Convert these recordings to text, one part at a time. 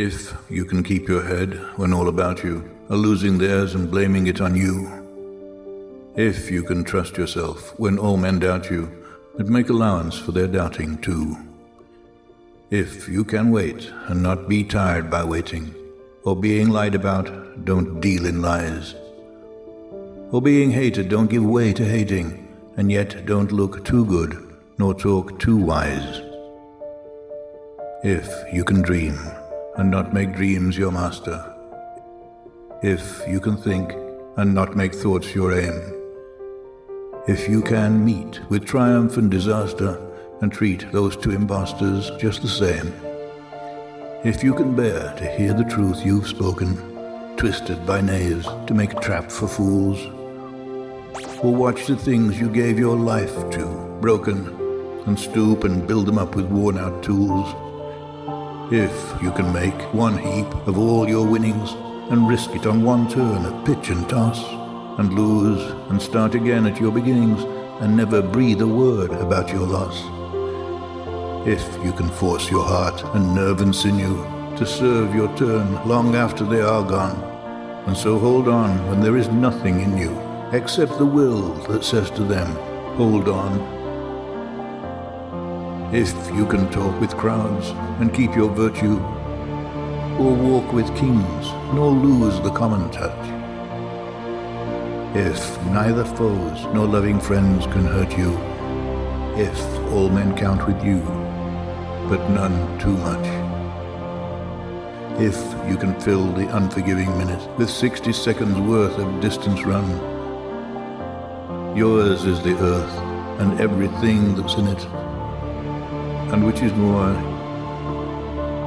If you can keep your head when all about you are losing theirs and blaming it on you. If you can trust yourself when all men doubt you, but make allowance for their doubting too. If you can wait and not be tired by waiting, or being lied about, don't deal in lies. Or being hated, don't give way to hating, and yet don't look too good, nor talk too wise. If you can dream, and not make dreams your master. If you can think, and not make thoughts your aim. If you can meet with triumph and disaster, and treat those two impostors just the same. If you can bear to hear the truth you've spoken, twisted by knaves to make a trap for fools. Or watch the things you gave your life to, broken, and stoop and build them up with worn-out tools. If you can make one heap of all your winnings and risk it on one turn of pitch and toss, and lose and start again at your beginnings and never breathe a word about your loss. If you can force your heart and nerve and sinew to serve your turn long after they are gone, and so hold on when there is nothing in you except the will that says to them, hold on. If you can talk with crowds and keep your virtue, or walk with kings nor lose the common touch. If neither foes nor loving friends can hurt you, if all men count with you, but none too much. If you can fill the unforgiving minute with 60 seconds worth of distance run, yours is the earth and everything that's in it. And which is more,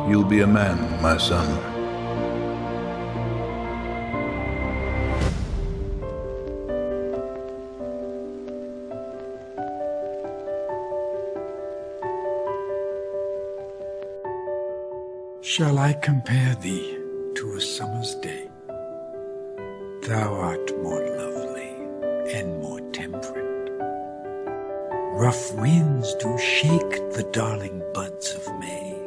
you'll be a man, my son. Shall I compare thee to a summer's day? Thou art more lovely and more temperate. Rough winds do shake the darling buds of May,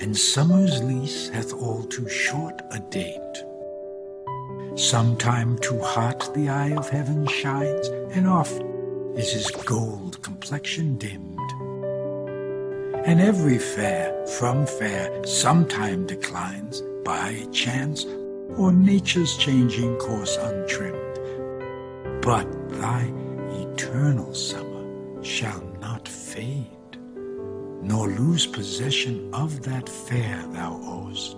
and summer's lease hath all too short a date. Sometime too hot the eye of heaven shines, and oft is his gold complexion dimmed. And every fair from fair sometime declines, by chance or nature's changing course untrimmed. But thy eternal summer shall not fade, nor lose possession of that fair thou owest.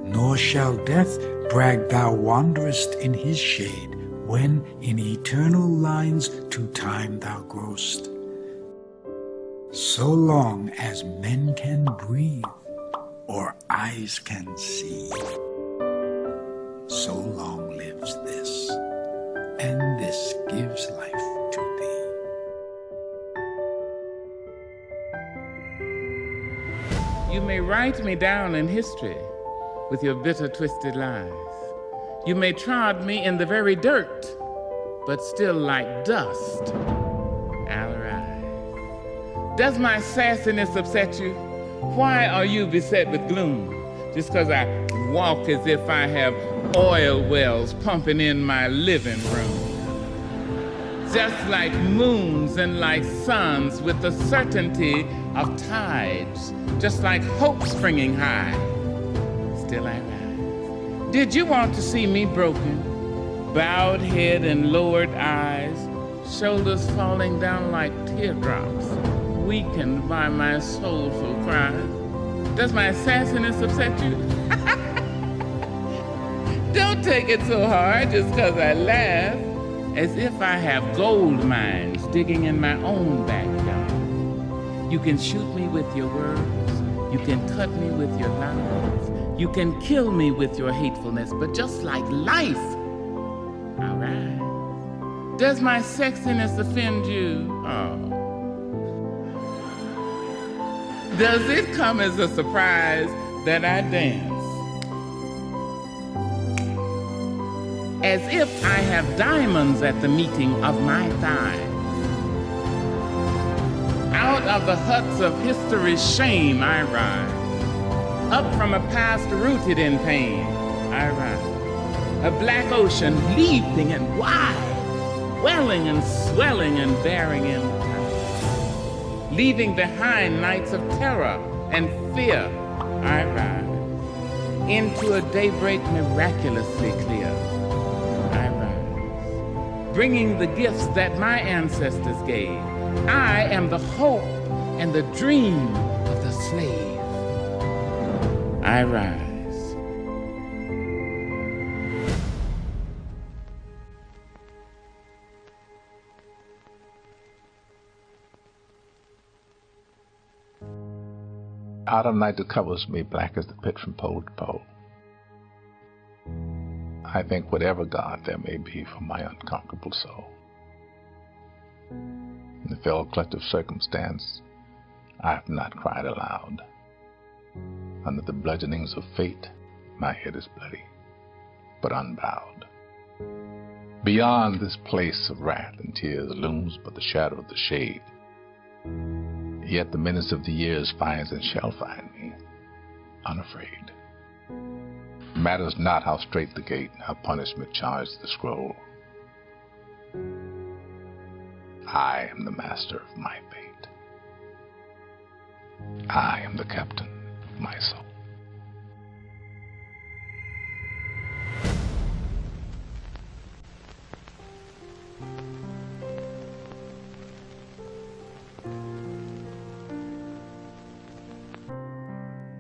Nor shall death brag thou wanderest in his shade, when in eternal lines to time thou growest. So long as men can breathe, or eyes can see, so long lives this, and this gives life to thee. You may write me down in history with your bitter, twisted lies. You may trod me in the very dirt, but still like dust, I'll rise. Does my sassiness upset you? Why are you beset with gloom? Just because I walk as if I have oil wells pumping in my living room. Just like moons and like suns with the certainty of tides, just like hope springing high, still I rise. Did you want to see me broken, bowed head and lowered eyes, shoulders falling down like teardrops, weakened by my soulful cries? Does my sassiness upset you? Don't take it so hard just because I laugh, as if I have gold mines digging in my own backyard. You can shoot me with your words, you can cut me with your lies, you can kill me with your hatefulness, but just like life, I rise. Does my sexiness offend you? Oh. Does it come as a surprise that I dance? As if I have diamonds at the meeting of my thighs. Out of the huts of history's shame I rise. Up from a past rooted in pain, I rise. A black ocean leaping and wide, welling and swelling and bearing in time. Leaving behind nights of terror and fear, I rise. Into a daybreak miraculously clear, I rise. Bringing the gifts that my ancestors gave. I am the hope and the dream of the slave. I rise. Autumn night that covers me black as the pit from pole to pole. I think whatever God there may be for my unconquerable soul. In the fell clutch of circumstance, I have not cried aloud. Under the bludgeonings of fate, my head is bloody, but unbowed. Beyond this place of wrath and tears looms but the shadow of the shade. Yet the menace of the years finds and shall find me, unafraid. Matters not how strait the gate, how punishment charged the scroll. I am the master of my fate. I am the captain of my soul.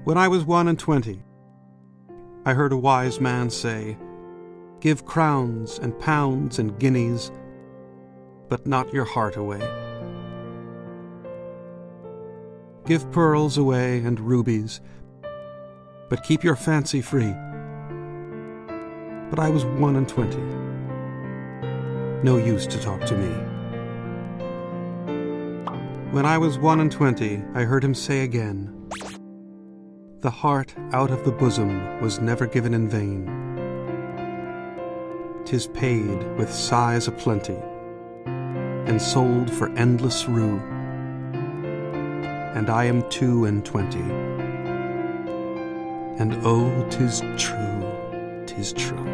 When I was 21, I heard a wise man say, "Give crowns and pounds and guineas, but not your heart away. Give pearls away and rubies, but keep your fancy free." But I was 21. No use to talk to me. When I was 21, I heard him say again, "The heart out of the bosom was never given in vain. 'Tis paid with sighs aplenty, and sold for endless rue. And I am 22, and oh, 'tis true, 'tis true."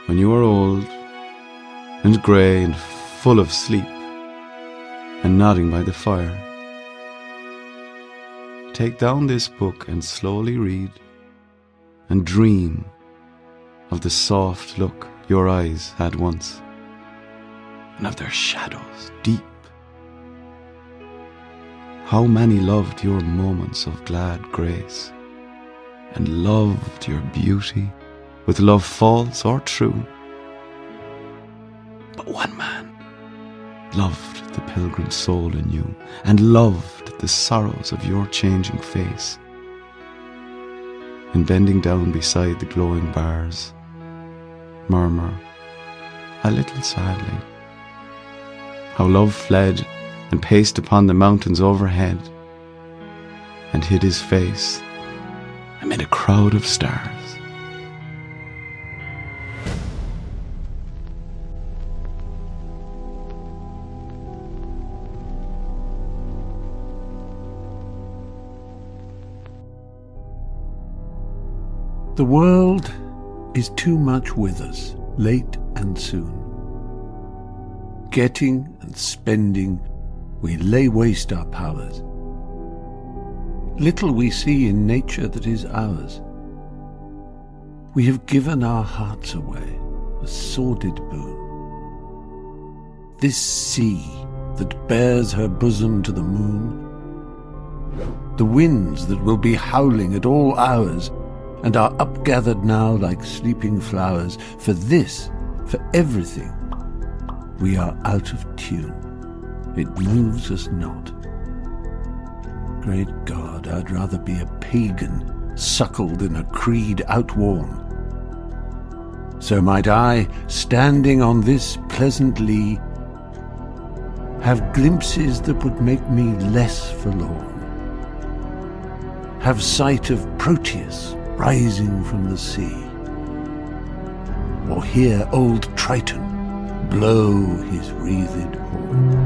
When you are old and grey and full of sleep and nodding by the fire, take down this book and slowly read and dream of the soft look your eyes had once and of their shadows deep. How many loved your moments of glad grace and loved your beauty with love false or true. But one man loved the pilgrim soul in you and loved the sorrows of your changing face. And bending down beside the glowing bars, murmur, a little sadly, how love fled and paced upon the mountains overhead and hid his face amid a crowd of stars. The world is too much with us, late and soon. Getting and spending, we lay waste our powers. Little we see in nature that is ours. We have given our hearts away, a sordid boon. This sea that bears her bosom to the moon, the winds that will be howling at all hours, and are upgathered now like sleeping flowers. For this, for everything, we are out of tune. It moves us not. Great God, I'd rather be a pagan, suckled in a creed outworn. So might I, standing on this pleasant lea, have glimpses that would make me less forlorn. have sight of Proteus rising from the sea, or hear old Triton blow his wreathed horn.